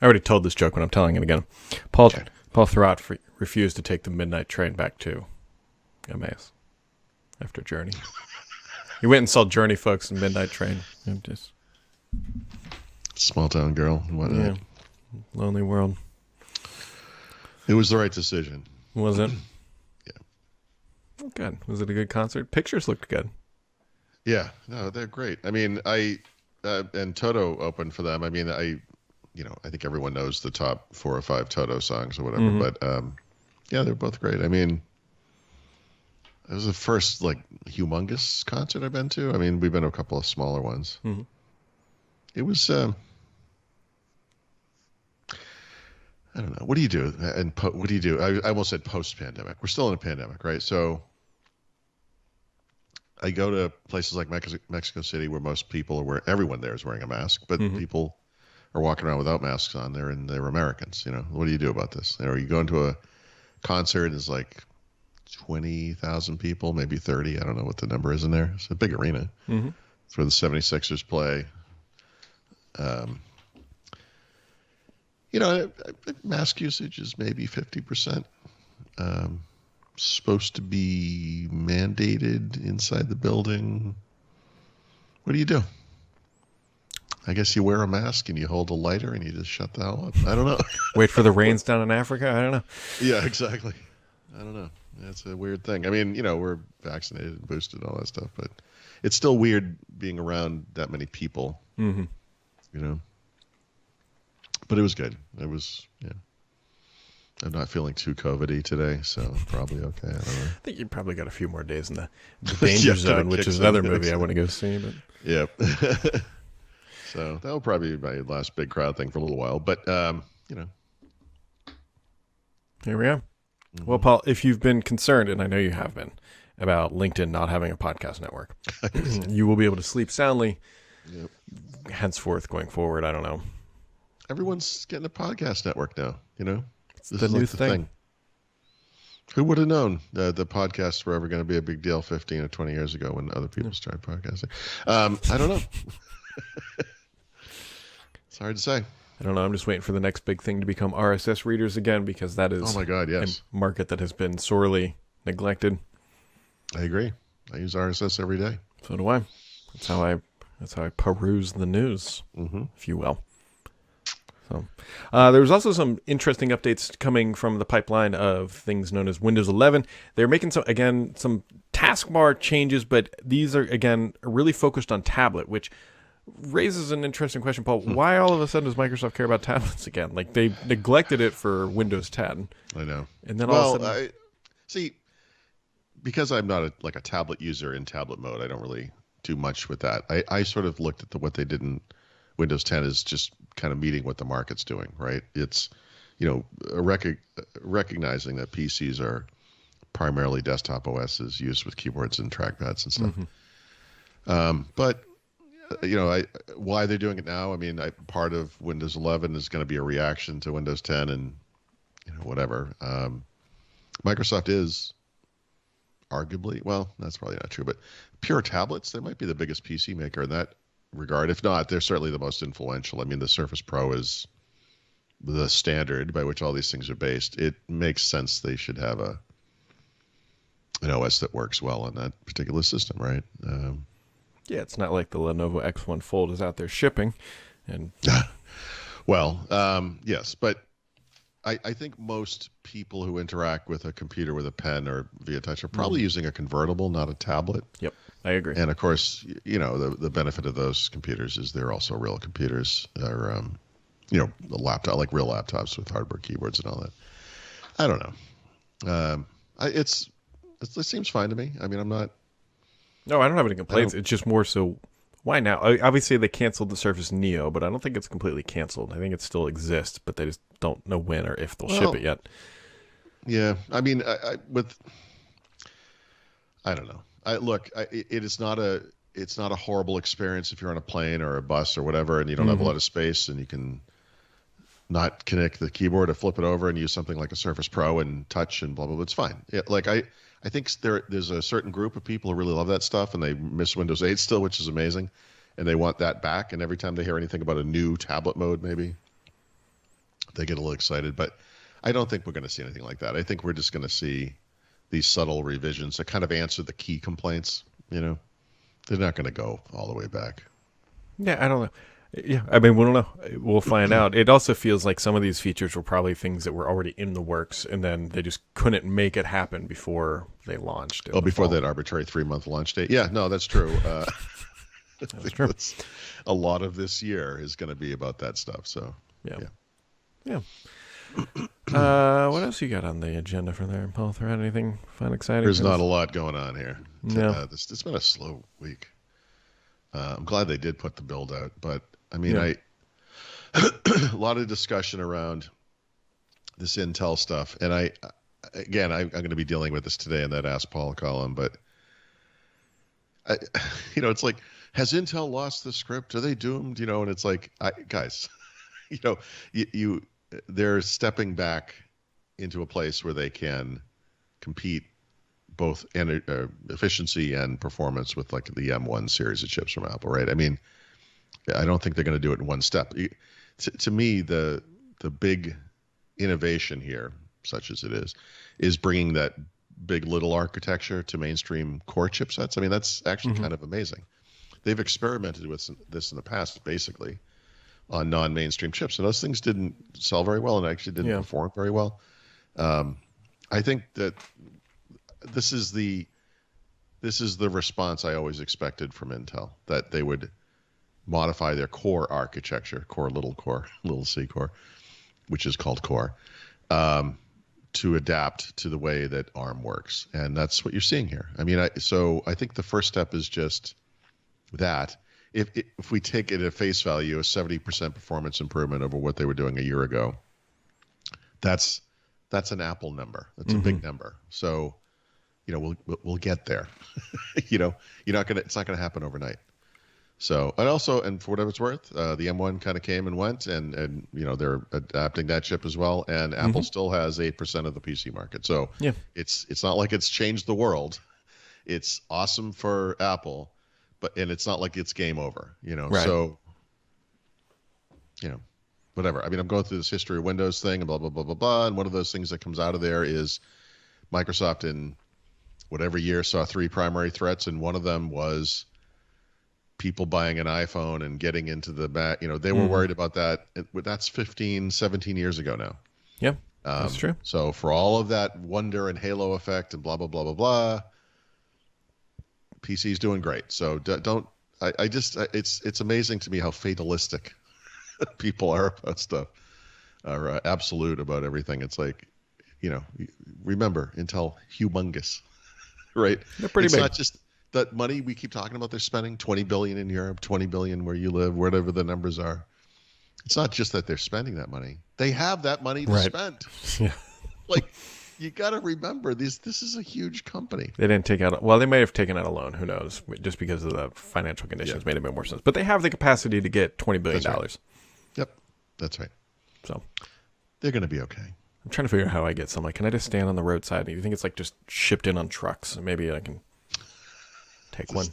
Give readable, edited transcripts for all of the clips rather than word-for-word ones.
I already told this joke, but I'm telling it again. Paul Okay. Thurrott refused to take the midnight train back to Emmaus after Journey. He went and saw Journey folks in Midnight Train. And just Small town girl and whatnot. yeah, lonely world. It was the right decision. Was it? Yeah. Oh, good. Was it a good concert? Pictures looked good. Yeah, no, they're great. I mean, and Toto opened for them. I mean, I think everyone knows the top 4 or 5 Toto songs or whatever, but yeah, they're both great. I mean, it was the first like humongous concert I've been to. I mean, we've been to a couple of smaller ones. Mm-hmm. It was, I don't know. What do you do? And what do you do? I almost said post-pandemic. We're still in a pandemic, right? So I go to places like Mexico City where most people everyone there is wearing a mask, but people are walking around without masks on there, and they're Americans. What do you do about this? You go into a concert and it's like 20,000 people, maybe 30. I don't know what the number is in there. It's a big arena. Mm-hmm. It's where the 76ers play. Mask usage is maybe 50%. Supposed to be mandated inside the building. What do you do? I guess you wear a mask and you hold a lighter and you just shut the hell up. I don't know. Wait for the rains down in Africa? I don't know. Yeah, exactly. I don't know. That's a weird thing. I mean, we're vaccinated and boosted and all that stuff, but it's still weird being around that many people. Mm-hmm. But it was good. It was, yeah. I'm not feeling too COVID-y today, so probably okay. I don't know. I think you probably got a few more days in the Danger Zone, which is another movie I want to go see. But yep. So that'll probably be my last big crowd thing for a little while. But, here we are. Mm-hmm. Well, Paul, if you've been concerned, and I know you have been, about LinkedIn not having a podcast network, you will be able to sleep soundly henceforth going forward. I don't know. Everyone's getting a podcast network now, It's the new thing. Who would have known the podcasts were ever going to be a big deal 15 or 20 years ago when other people started podcasting? I don't know. It's hard to say. I don't know. I'm just waiting for the next big thing to become RSS readers again, because that is oh my God, yes. a market that has been sorely neglected. I agree. I use RSS every day. So do I. That's how I peruse the news, if you will. So, there was also some interesting updates coming from the pipeline of things known as Windows 11. They're making some taskbar changes, but these are, again, really focused on tablet, which raises an interesting question, Paul. Why all of a sudden does Microsoft care about tablets again? Like, they neglected it for Windows 10. I know. And then all of a sudden... see, because I'm not a tablet user in tablet mode, I don't really do much with that. I sort of looked at what they did in Windows 10 is just kind of meeting what the market's doing, right? It's, recognizing that PCs are primarily desktop OSs used with keyboards and trackpads and stuff. But, why they're doing it now, I mean, part of Windows 11 is going to be a reaction to Windows 10 and, whatever. Microsoft is arguably, well, that's probably not true, but pure tablets, they might be the biggest PC maker in that regard. If not, they're certainly the most influential. I mean, the Surface Pro is the standard by which all these things are based. It makes sense they should have an OS that works well on that particular system, right? Yeah, it's not like the Lenovo X1 Fold is out there shipping. And well, yes, but I think most people who interact with a computer with a pen or via touch are probably using a convertible, not a tablet. Yep, I agree. And of course, the benefit of those computers is they're also real computers. They're, a laptop, like real laptops with hardware keyboards and all that. I don't know. It seems fine to me. I mean, I'm not. No, I don't have any complaints. It's just more so, why now? Obviously, they canceled the Surface Neo, but I don't think it's completely canceled. I think it still exists, but they just don't know when or if they'll ship it yet. Yeah, I mean, I don't know. It's not a horrible experience if you're on a plane or a bus or whatever, and you don't have a lot of space, and you can not connect the keyboard or flip it over and use something like a Surface Pro and touch and blah blah blah. It's fine. Yeah, like I think there's a certain group of people who really love that stuff, and they miss Windows 8 still, which is amazing, and they want that back. And every time they hear anything about a new tablet mode, maybe they get a little excited. But I don't think we're going to see anything like that. I think we're just going to see these subtle revisions that kind of answer the key complaints. They're not going to go all the way back. Yeah, I don't know. Yeah, I mean, we don't know. We'll find out. It also feels like some of these features were probably things that were already in the works, and then they just couldn't make it happen before they launched. Before that arbitrary 3-month launch date. Yeah, no, that's true. That's true. A lot of this year is going to be about that stuff. So yeah. What else you got on the agenda for there, Paul? Throw out anything fun, exciting? There's not a lot going on here. No. It's been a slow week. I'm glad they did put the build out, but I mean, a lot of discussion around this Intel stuff, and I'm going to be dealing with this today in that Ask Paul column, but it's like, has Intel lost the script? Are they doomed? And it's like, guys, they're stepping back into a place where they can compete both efficiency and performance with like the M1 series of chips from Apple, right? I mean, I don't think they're going to do it in one step. To me, the big innovation here, such as it is bringing that big little architecture to mainstream core chipsets. I mean, that's actually kind of amazing. They've experimented with this in the past, basically, on non-mainstream chips, and those things didn't sell very well and actually didn't perform very well. I think that this is the response I always expected from Intel, that they would modify their core architecture, little c core, which is called core, to adapt to the way that ARM works, and that's what you're seeing here. I mean, so I think the first step is just that. If we take it at face value, a 70% performance improvement over what they were doing a year ago, that's an Apple number. That's a big number. So, we'll get there. It's not gonna happen overnight. So, and for whatever it's worth, the M1 kind of came and went, and they're adapting that chip as well. And Apple still has 8% of the PC market. So it's not like it's changed the world. It's awesome for Apple, and it's not like it's game over. Right. So whatever. I mean, I'm going through this history of Windows thing and blah blah blah blah blah. And one of those things that comes out of there is Microsoft in whatever year saw 3 primary threats, and one of them was people buying an iPhone and getting into the back. They were worried about that. That's 15, 17 years ago now. Yeah, that's true. So for all of that wonder and halo effect and blah, blah, blah, blah, blah, PC's doing great. So it's amazing to me how fatalistic people are about stuff, are absolute about everything. It's like, remember, Intel, humongous, right? They're pretty big. It's not just that money we keep talking about. They're spending $20 billion in Europe, $20 billion where you live, whatever the numbers are. It's not just that they're spending that money. They have that money to spend. Yeah. Like, you got to remember, this is a huge company. They didn't take out. Well, they may have taken out a loan. Who knows? Just because of the financial conditions made a bit more sense. But they have the capacity to get $20 billion. That's right. Yep, that's right. So they're going to be okay. I'm trying to figure out how I get some. Like, can I just stand on the roadside? Do you think it's like just shipped in on trucks? Maybe I can take one.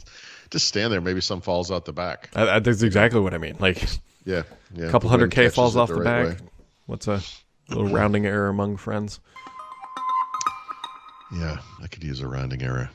Just stand there. Maybe some falls out the back. That's exactly what I mean. Like, yeah. A couple $100K falls off the back. Way. What's a little rounding error among friends? Yeah, I could use a rounding error.